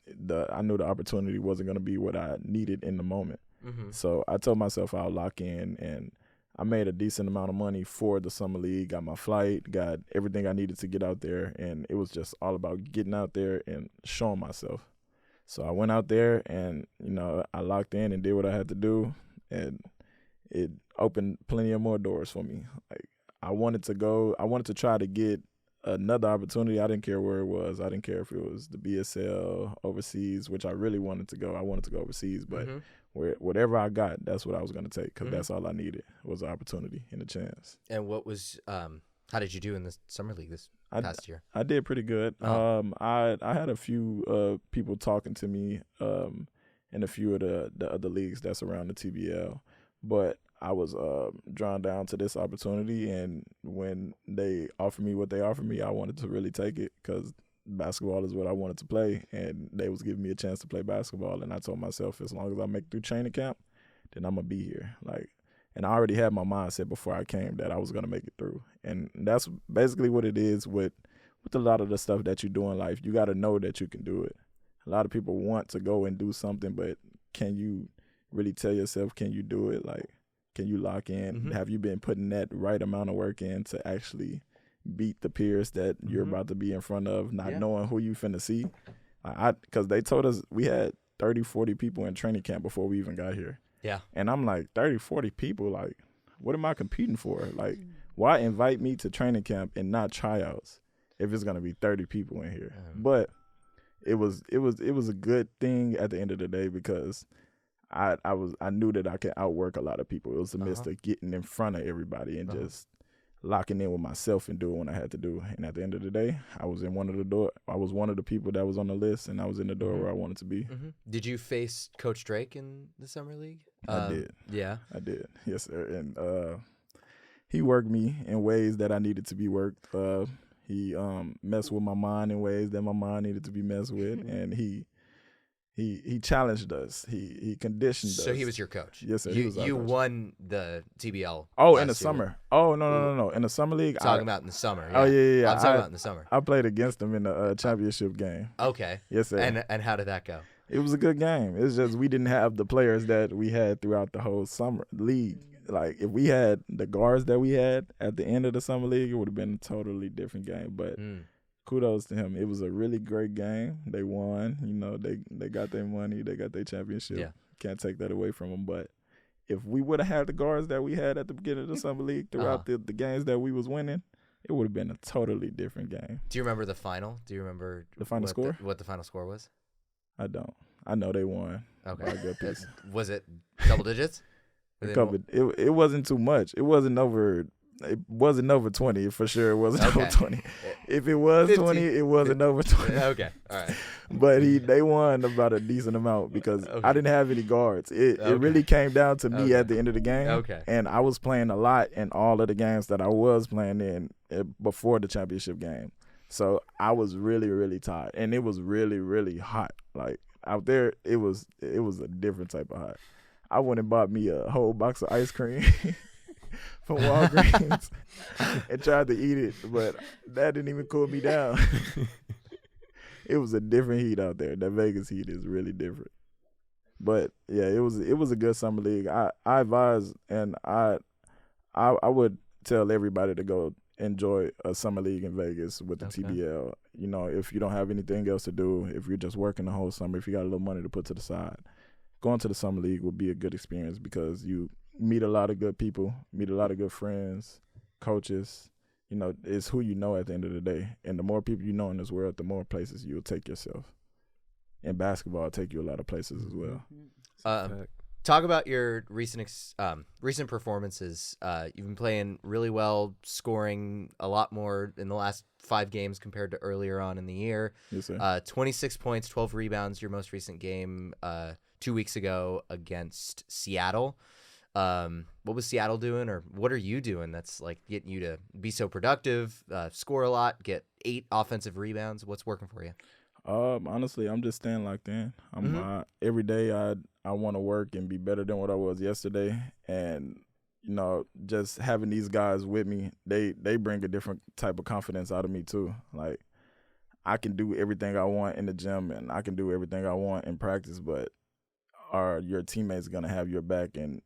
I knew the opportunity wasn't going to be what I needed in the moment. Mm-hmm. So I told myself I'll lock in, and I made a decent amount of money for the summer league, got my flight, got everything I needed to get out there, and it was just all about getting out there and showing myself. So I went out there and, I locked in and did what I had to do, and it opened plenty of more doors for me. Like, I wanted to try to get another opportunity. I didn't care where it was. I didn't care if it was the BSL, overseas, which I really wanted to go. I wanted to go overseas, but whatever I got, that's what I was going to take, because that's all I needed was an opportunity and a chance. And what was how did you do in the summer league this past year? I did pretty good. I had a few people talking to me in a few of the other leagues that's around the TBL, but I was drawn down to this opportunity, and when they offered me what they offered me, I wanted to really take it, because basketball is what I wanted to play, and they was giving me a chance to play basketball, and I told myself, as long as I make it through training camp, then I'm gonna be here. And I already had my mindset before I came that I was gonna make it through, and that's basically what it is with a lot of the stuff that you do in life. You got to know that you can do it. A lot of people want to go and do something, but can you really tell yourself, can you do it? Can you lock in? Mm-hmm. Have you been putting that right amount of work in to actually beat the peers that you're about to be in front of, not knowing who you finna see? Because they told us we had 30, 40 people in training camp before we even got here. Yeah. And I'm like, 30, 40 people, what am I competing for? Why invite me to training camp and not tryouts if it's gonna be 30 people in here? But it was a good thing at the end of the day, because I knew that I could outwork a lot of people. It was the midst of getting in front of everybody and just locking in with myself and doing what I had to do. And at the end of the day, I was one of the people that was on the list, and I was in the door where I wanted to be. Mm-hmm. Did you face Coach Drake in the summer league? I did. Yeah, I did. Yes, sir. And he worked me in ways that I needed to be worked. He messed with my mind in ways that my mind needed to be messed with, and he challenged us. He conditioned us. So he was your coach. Yes, sir. You won the TBL. Oh, in the summer. Oh, no. In the summer league. Talking about in the summer. Yeah. Oh, yeah. I'm talking about in the summer. I played against him in the championship game. Okay. Yes, sir. And how did that go? It was a good game. It's just we didn't have the players that we had throughout the whole summer league. If we had the guards that we had at the end of the summer league, it would have been a totally different game. But kudos to him. It was a really great game. They won. They got their money. They got their championship. Yeah. Can't take that away from them. But if we would have had the guards that we had at the beginning of the summer league throughout the games that we was winning, it would have been a totally different game. Do you remember the final? Do you remember the final score? What the final score was? I don't. I know they won. Okay. By a good piece. Was it double digits? It wasn't too much. It wasn't over 20 for sure. It wasn't over 20. If it was 15. 20, it wasn't over 20. Okay, all right. But they won about a decent amount because I didn't have any guards. It really came down to me at the end of the game. Okay. And I was playing a lot in all of the games that I was playing in before the championship game. So I was really, really tired, and it was really, really hot. Out there, it was a different type of hot. I went and bought me a whole box of ice cream from Walgreens and tried to eat it, but that didn't even cool me down. It was a different heat out there. That Vegas heat is really different. But yeah, it was a good summer league. I advise, and I would tell everybody to go enjoy a summer league in Vegas with the TBL. If you don't have anything else to do, if you're just working the whole summer, if you got a little money to put to the side, going to the summer league would be a good experience because you meet a lot of good people, meet a lot of good friends, coaches. It's who you know at the end of the day. And the more people you know in this world, the more places you'll take yourself. And basketball will take you a lot of places as well. Talk about your recent performances. You've been playing really well, scoring a lot more in the last 5 games compared to earlier on in the year. Yes, sir. 26 points, 12 rebounds, your most recent game 2 weeks ago against Seattle. What was Seattle doing, or what are you doing that's getting you to be so productive, score a lot, get 8 offensive rebounds? What's working for you? Honestly, I'm just staying locked in. Every day I want to work and be better than what I was yesterday, and you know, just having these guys with me, they bring a different type of confidence out of me too. Like, I can do everything I want in the gym and I can do everything I want in practice, but are your teammates gonna have your back and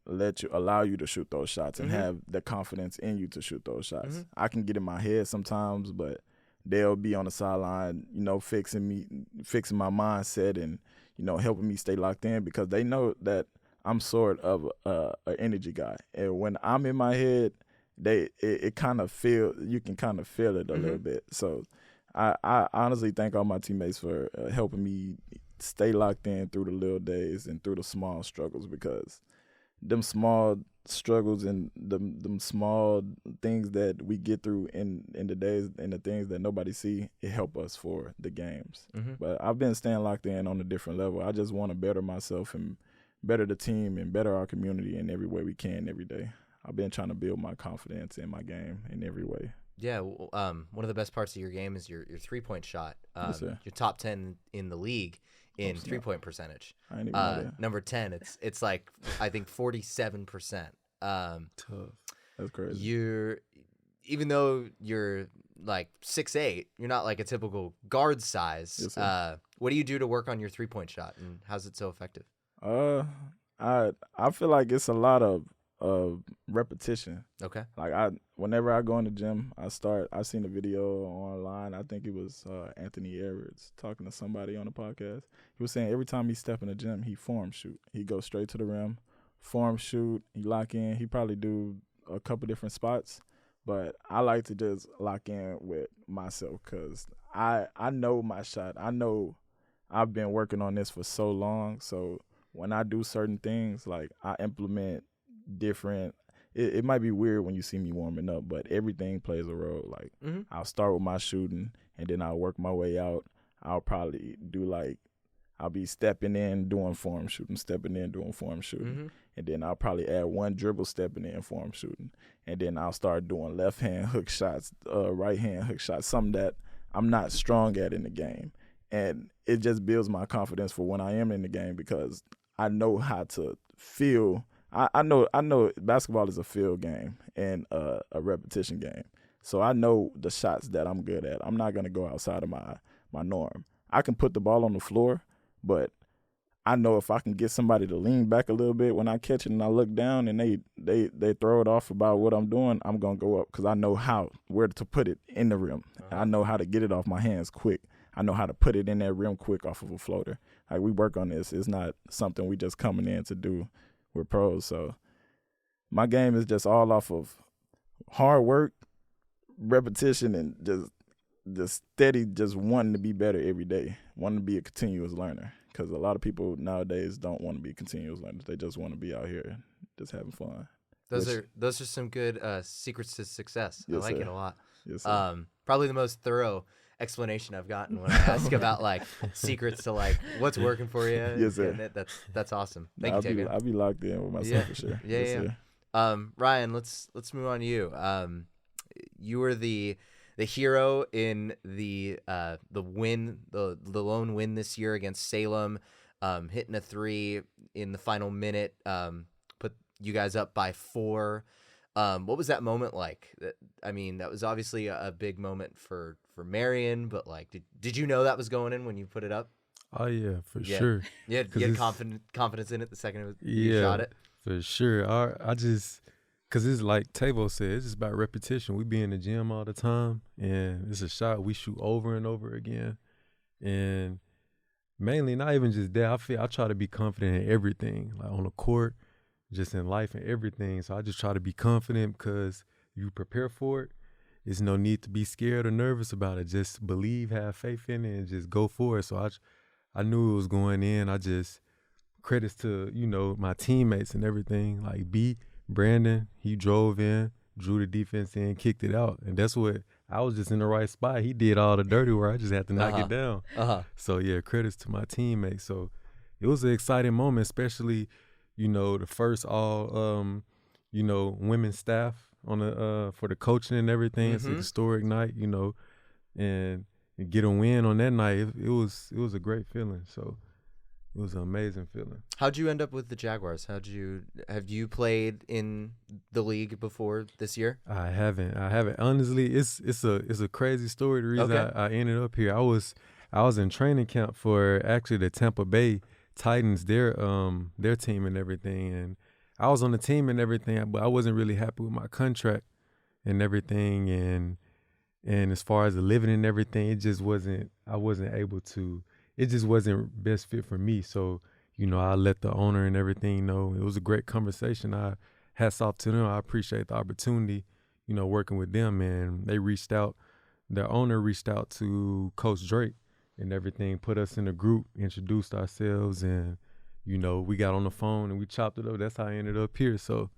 allow you to shoot those shots and have the confidence in you to shoot those shots? I can get in my head sometimes, but they'll be on the sideline, you know, fixing my mindset and, you know, helping me stay locked in because they know that I'm sort of an energy guy. And when I'm in my head, it kind of you can kind of feel it a little bit. So I honestly thank all my teammates for helping me stay locked in through the little days and through the small struggles, because them small struggles and them small things that we get through in the days and the things that nobody see, it help us for the games. But I've been staying locked in on a different level. I just want to better myself and better the team and better our community in every way we can every day. I've been trying to build my confidence in my game in every way. Yeah, one of the best parts of your game is your 3-point shot. Yes, sir. You're top 10 in the league in 3-point percentage. I didn't even know that. Number 10, it's like I think 47%. Tough. That's crazy. Even though you're like 6'8", you're not like a typical guard size. Yes, sir. What do you do to work on your 3-point shot, and how's it so effective? I feel like it's a lot of repetition. Okay. Like whenever I go in the gym, I seen a video online. I think it was Anthony Edwards talking to somebody on the podcast. He was saying every time he step in the gym, he form shoot. He goes straight to the rim, form shoot. He lock in. He probably do a couple different spots, but I like to just lock in with myself because I know my shot. I know I've been working on this for so long. So when I do certain things, like I implement different. It might be weird when you see me warming up, but everything plays a role. Like I'll start with my shooting, and then I'll work my way out. I'll probably do I'll be stepping in, doing form shooting, stepping in, doing form shooting, and then I'll probably add one dribble, stepping in, form shooting, and then I'll start doing left hand hook shots, right hand hook shots, something that I'm not strong at in the game, and it just builds my confidence for when I am in the game because I know how to feel. I know basketball is a field game and a repetition game. So I know the shots that I'm good at. I'm not going to go outside of my norm. I can put the ball on the floor, but I know if I can get somebody to lean back a little bit when I catch it and I look down and they throw it off about what I'm doing, I'm going to go up because I know where to put it in the rim. I know how to get it off my hands quick. I know how to put it in that rim quick off of a floater. Like, we work on this. It's not something we just coming in to do. We're pros. So my game is just all off of hard work, repetition, and just steady, just wanting to be better every day, wanting to be a continuous learner. Because a lot of people nowadays don't want to be continuous learners. They just want to be out here just having fun. Those are some good secrets to success. Yes, I like sir. it a lot. Yes, sir. Probably the most thorough explanation I've gotten when I ask about like secrets to like what's working for you. Yes, sir. And that's awesome. Thank you, Tayvion. I'll be locked in with myself for sure. Yeah, Yes, yeah. sir. Ryan, let's move on to you. You were the hero in the win, the lone win this year against Salem, hitting a 3 in the final minute, put you guys up by 4. What was that moment like? That was obviously a big moment for Marion, but like, did you know that was going in when you put it up? Oh yeah, for sure. Yeah, you had confidence in it the second you Yeah, shot it. for sure. I just, cause it's like Tayvion said, it's just about repetition. We be in the gym all the time, and it's a shot we shoot over and over again, and mainly not even just that. I try to be confident in everything, like on the court, just in life and everything. So I just try to be confident because you prepare for it. There's no need to be scared or nervous about it. Just believe, have faith in it, and just go for it. So I knew it was going in. I just, credits to, my teammates and everything. Like Brandon, he drove in, drew the defense in, kicked it out. And that's what, I was just in the right spot. He did all the dirty work. I just had to knock it down. So yeah, credits to my teammates. So it was an exciting moment, especially, the first all, women's staff on the for the coaching and everything. It's a historic night, and get a win on that night. It was a great feeling. So It was an amazing feeling. How'd you end up with the Jaguars? Have you played in the league before this year? I haven't. Honestly, it's a crazy story. The reason Okay. I ended up here, I was in training camp for actually the Tampa Bay Titans, their team and everything, and I was on the team and everything, but I wasn't really happy with my contract and everything, and as far as the living and everything, it just wasn't. I wasn't able to. It just wasn't best fit for me. So, I let the owner and everything know. It was a great conversation. Hats off to them. I appreciate the opportunity, working with them. And they reached out. The owner reached out to Coach Drake and everything, put us in a group, introduced ourselves, and, we got on the phone and we chopped it up. That's how I ended up here. So,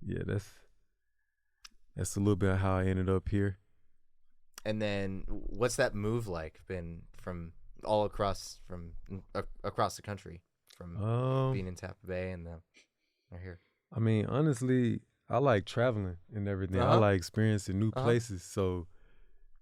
yeah, that's a little bit of how I ended up here. And then what's that move like been from all across the country, from being in Tampa Bay and then right here? I mean, honestly, I like traveling and everything. I like experiencing new places. So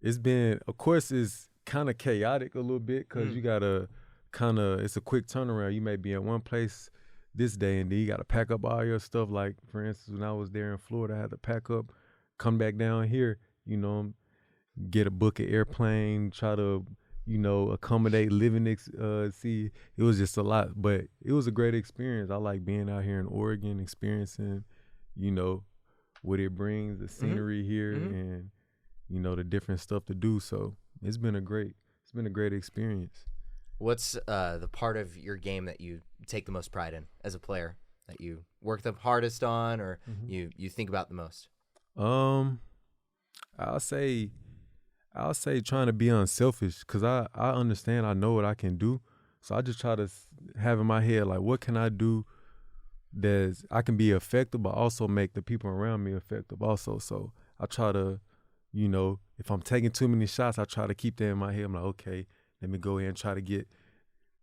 it's been, of course, it's kind of chaotic a little bit because you got to it's a quick turnaround. You may be in one place this day and then you got to pack up all your stuff. Like, for instance, when I was there in Florida, I had to pack up, come back down here, get a book of airplane, try to, accommodate living, see, it was just a lot, but it was a great experience. I like being out here in Oregon, experiencing, what it brings, the scenery here and, the different stuff to do. So it's been a great experience. What's the part of your game that you take the most pride in as a player, that you work the hardest on or you think about the most? I'll say trying to be unselfish because I understand, I know what I can do. So I just try to have in my head, like, what can I do that I can be effective, but also make the people around me effective also. So I try to, if I'm taking too many shots, I try to keep that in my head. I'm like, okay, let me go ahead and try to get,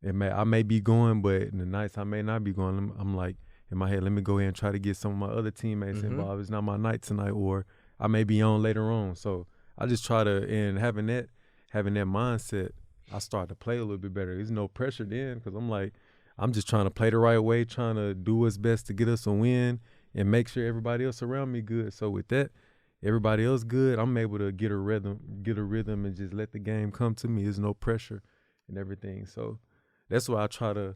I may be going, but in the nights I may not be going. I'm like, in my head, let me go ahead and try to get some of my other teammates involved. It's not my night tonight, or I may be on later on. So I just try to, and having that mindset, I start to play a little bit better. There's no pressure then because I'm like, I'm just trying to play the right way, trying to do what's best to get us a win and make sure everybody else around me good. So with that, everybody else good, I'm able to get a rhythm and just let the game come to me. There's no pressure and everything. So that's why I try to,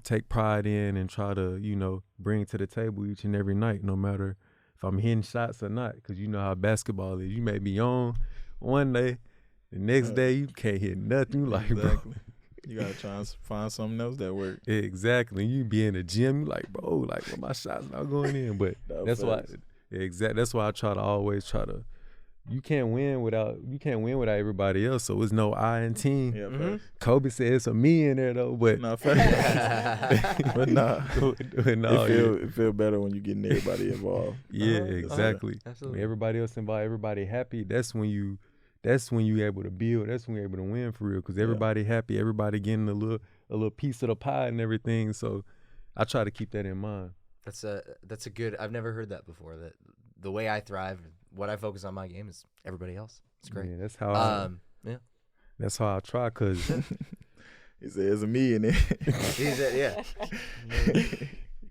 take pride in and try to, bring to the table each and every night, no matter if I'm hitting shots or not, because you know how basketball is. You may be on one day, the next day you can't hit nothing. You like, bro. You got to try and find something else that works. Exactly. You be in the gym, you like, bro, like, well, my shot's not going in. But that's why I try to always you can't win without everybody else. So it's no I in team. Yeah, Kobe said it's a me in there though, but but it feel better when you getting everybody involved. Yeah, exactly. Absolutely. When everybody else involved, everybody happy. That's when you able to build. That's when you're able to win for real. Because everybody happy, everybody getting a little piece of the pie and everything. So I try to keep that in mind. That's a good. I've never heard that before. That the way I thrive, what I focus on my game is everybody else. It's great. Yeah, that's how. That's how I try. Cause he said there's a me in it. He said, yeah.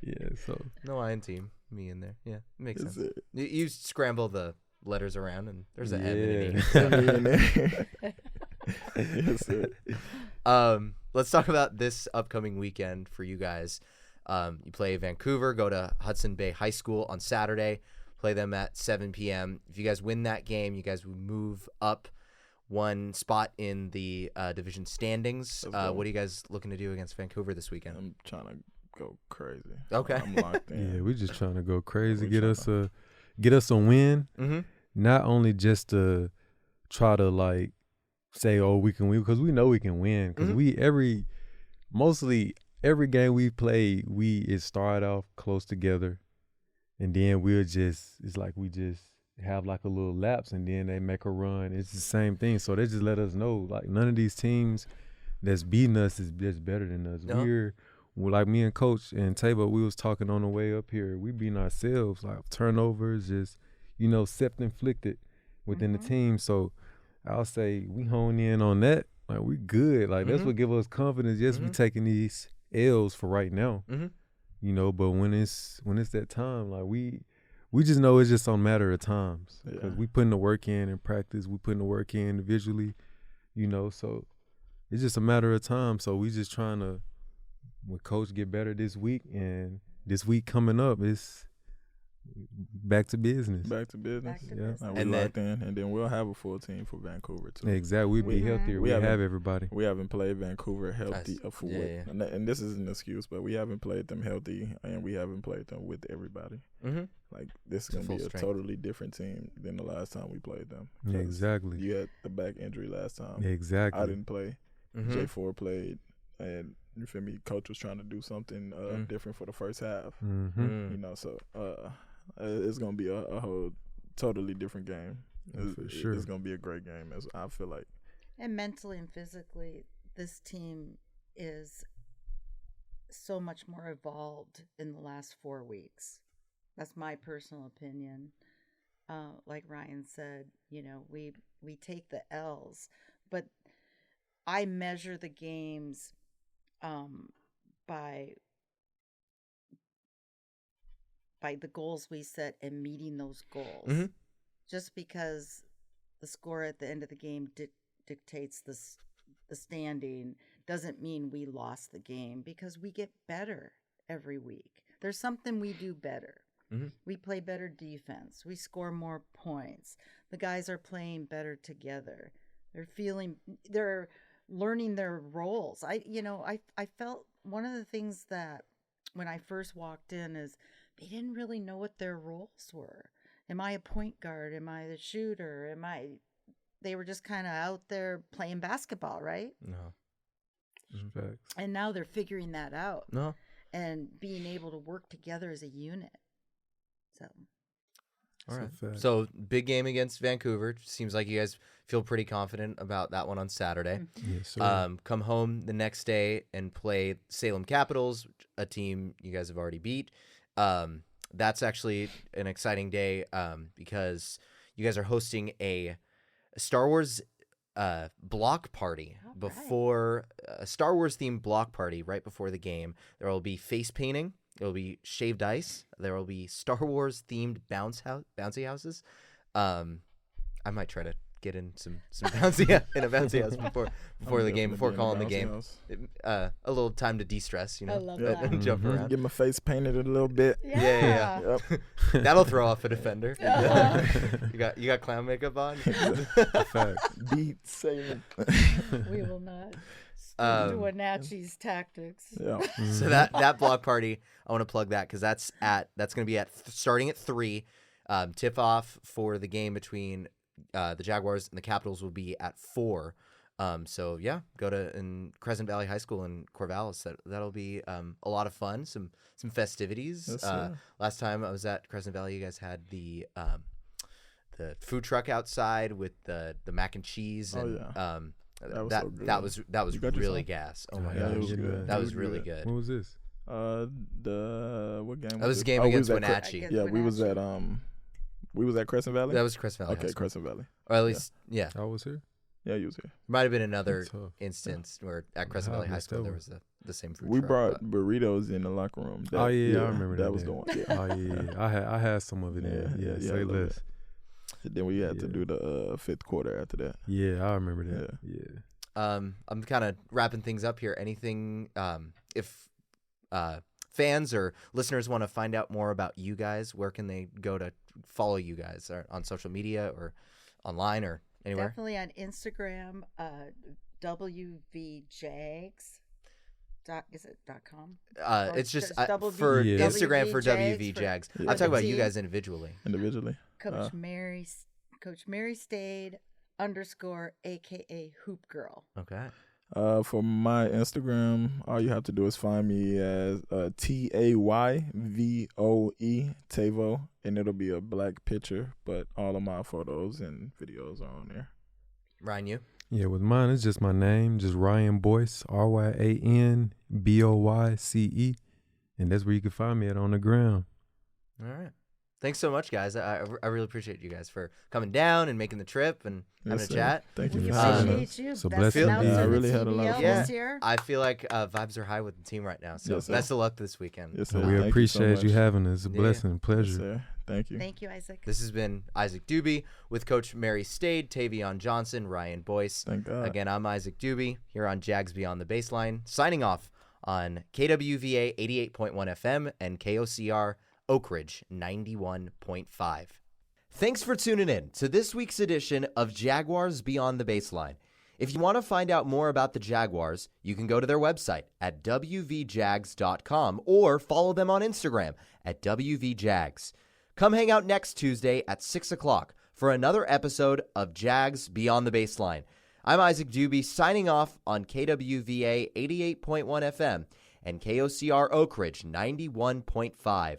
Yeah. So no I in team, me in there. Yeah, it makes That's sense. it. You scramble the letters around, and there's an M Yeah. and an E. Me in there. Yes, sir. Let's talk about this upcoming weekend for you guys. You play Vancouver, go to Hudson Bay High School on Saturday, play them at 7 p.m. If you guys win that game, you guys will move up one spot in the division standings. What are you guys looking to do against Vancouver this weekend? I'm trying to go crazy. Okay. I'm locked in. yeah, we're just trying to go crazy. We're Get us a win. Mm-hmm. Not only just to try to like say, oh, we can win, because we know we can win. Because mostly every game we played, it started off close together, and then it's like we just have like a little lapse, and then they make a run. It's the same thing. So they just let us know, like, none of these teams that's beating us is just better than us. No. We're like, me and Coach and Tayvion, we was talking on the way up here. We beating ourselves, like turnovers, just self-inflicted within the team. So I'll say we hone in on that like we good. Like that's Mhm. what give us confidence. Yes, we Mhm. taking these L's for right now. Mhm. You know, but when it's that time, like we just know it's just a matter of times because Yeah. we putting the work in practice, we putting the work in individually, you know, so it's just a matter of time. So we just trying to, when coach get better this week, and this week coming up, it's back to business. Back to business. Back to Yeah. business. Like we And then- locked in, and then we'll have a full team for Vancouver too. Exactly, we'd be Mhm. healthier. We We have haven't- everybody. We haven't played Vancouver healthy Nice. for Yeah, what, yeah. and this is an excuse, but we haven't played them healthy, and we haven't played them with everybody. Mm-hmm. Like this is To gonna full be a strength. totally different team than the last time we played them. Yeah, 'Cause exactly. You had the back injury last time. Exactly. I didn't play. Mm-hmm. J4 played, and you feel me? Coach was trying to do something different for the first half. Mm-hmm. You know, so it's gonna be a whole totally different game. For sure. It's gonna be a great game. As I feel like. And mentally and physically, this team is so much more evolved in the last 4 weeks. That's my personal opinion. Like Ryan said, you know, we take the L's, but I measure the games by the goals we set and meeting those goals. Mm-hmm. Just because the score at the end of the game dictates the standing doesn't mean we lost the game, because we get better every week. There's something we do better. Mm-hmm. We play better defense. We score more points. The guys are playing better together. They're learning their roles. I felt one of the things that when I first walked in is they didn't really know what their roles were. Am I a point guard? Am I the shooter? They were just kind of out there playing basketball, right? No. Facts. And now they're figuring that out No. and being able to work together as a unit. So, All right. Fact. So big game against Vancouver. Seems like you guys feel pretty confident about that one on Saturday. Yes, sir. Come home the next day and play Salem Capitals, a team you guys have already beat. That's actually an exciting day because you guys are hosting a Star Wars block party All right. before a Star Wars themed block party right before the game. There will be face painting. There will be shaved ice. There will be Star Wars themed bouncy houses. I might try to get in some bouncy in a bouncy house before the game, before calling the game. A little time to de-stress, you know. I love Yeah. that. and jump Mhm. around. Get my face painted a little bit. Yeah. Yep. That'll throw off a defender. Uh-huh. You got clown makeup on. Fact. Beat saving. We will not Um, do Wenatchee's tactics. Yeah. So that block party, I want to plug that because that's going to be starting at 3. Tip off for the game between the Jaguars and the Capitals will be at 4. So yeah, go to Crescent Valley High School in Corvallis. That'll be a lot of fun. Some festivities. Yes, sir. Last time I was at Crescent Valley, you guys had the food truck outside with the mac and cheese. And, yeah. That was that so good. that was You got really yourself? gas. Oh my Yeah, gosh, it was good. that It was was really good. good. What was this? What game? That was a game we against was at Wenatchee. Against Yeah, we was at Wenatchee. we was at Crescent Valley. That was Crescent Valley. High Okay, School. Crescent Valley. Or at least, yeah. I was here. Yeah, you was here. Might have been another That's tough. instance where at Crescent How Valley High messed School up there was- was the same food We truck. brought but- burritos in the locker room. Oh, yeah, I remember that was day. the one. Yeah. Oh yeah. I had some of it. Yeah. Say I love less. it. Then we had to Yeah. do the fifth quarter after that. Yeah, I remember that. Yeah. I'm kind of wrapping things up here. Anything, if fans or listeners want to find out more about you guys, where can they go to follow you guys? Or on social media or online or anywhere? Definitely on Instagram, WVJags. Is it .com? Or It's just just for Yeah. Instagram for WV WV Jags Jags. Yeah. I'm talking about you team. guys individually. Individually. Coach Mary Stade _ AKA Hoop Girl. Okay. For my Instagram, all you have to do is find me as TAYVOE Tayvo, and it'll be a black picture, but all of my photos and videos are on there. Ryan, you? Yeah, with mine, it's just my name, just Ryan Boyce, RyanBoyce, and that's where you can find me at on the ground. All right. Thanks so much, guys. I really appreciate you guys for coming down and making the trip and having Yes, a sir. chat. Thank you We for having us. appreciate you. It's a Best blessing announcer indeed. I in really the had a lot of TBL fun. this year. I feel like vibes are high with the team right now. So Yes, sir. best of luck this weekend. Yes, sir. We Thank you so appreciate you much. having us. It's a Yeah. blessing, pleasure. Yes, sir. Thank you. Thank you, Isaac. This has been Isaac Doobie with Coach Mary Stade, Tayvion Johnson, Ryan Boyce. Thank God. Again, I'm Isaac Doobie here on Jags Beyond the Baseline, signing off on KWVA 88.1 FM and KOCR Oak Ridge 91.5. Thanks for tuning in to this week's edition of Jaguars Beyond the Baseline. If you want to find out more about the Jaguars, you can go to their website at wvjags.com or follow them on Instagram at wvjags. Come hang out next Tuesday at 6 o'clock for another episode of Jags Beyond the Baseline. I'm Isaac Doobie signing off on KWVA 88.1 FM and KOCR Oak Ridge 91.5.